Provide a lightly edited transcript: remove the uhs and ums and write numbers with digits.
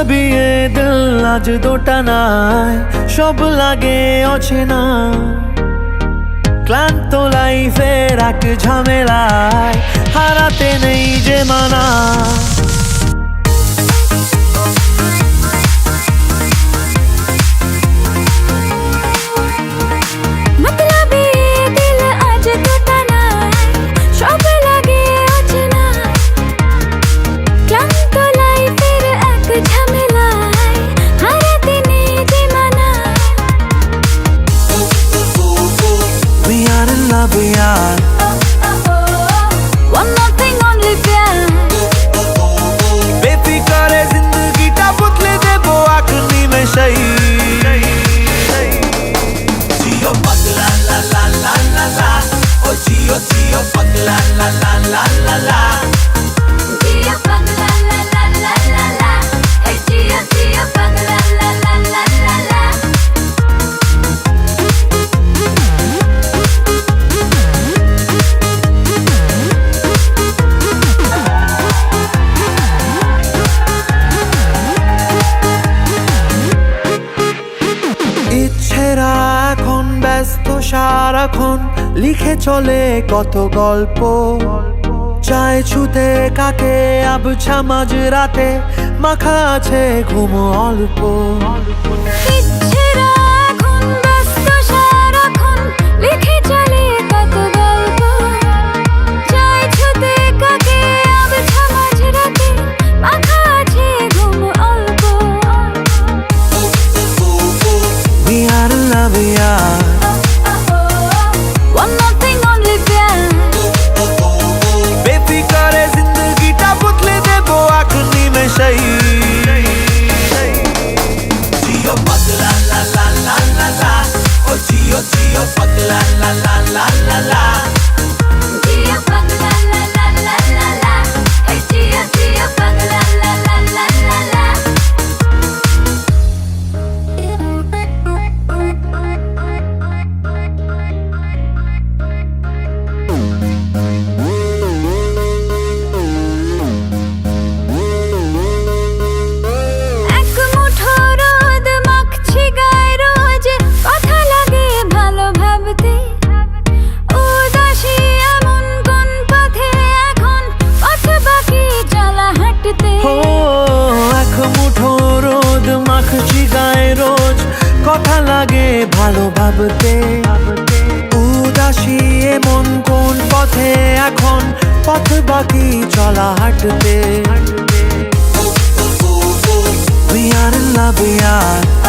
বিয়ে দিল আজ দুটা নাই, সব লাগে অচেনা। ক্লান্ত লাইফের এক ঝামেলায় হারাতে নেই যে মানা। बेफिक्र जिंदगी टा बदले देबो एक निमेषेই। जियो पगला ला ला ला ला ला, ओ जियो जियो पगला ला ला ला ला ला, जियो पगला ला ला ला ला ला, ए जियो जियो पगला ला ला ला ला ला। ইচ্ছেরা এখন ব্যস্ত সারাক্ষণ, লিখে চলে কত গল্প। চায় ছুতে কাকে আবছা মাঝ রাতে, মাখা আছে ঘুম অল্প। बेफिक्र जिंदगी टा बदले देबो एक निमेषेই। जियो पगला ला ला ला ला ला, ओ जियो जियो पगला ला ला ला ला ला, जियो पगला ला ला ला ला ला, ए जियो जियो पगला ला ला ला ला ला। কথা লাগে ভালো ভাবতে, উদাসী এমন কোন পথে এখন, পথ বাকি চলা হাঁটতে। We are in love, we are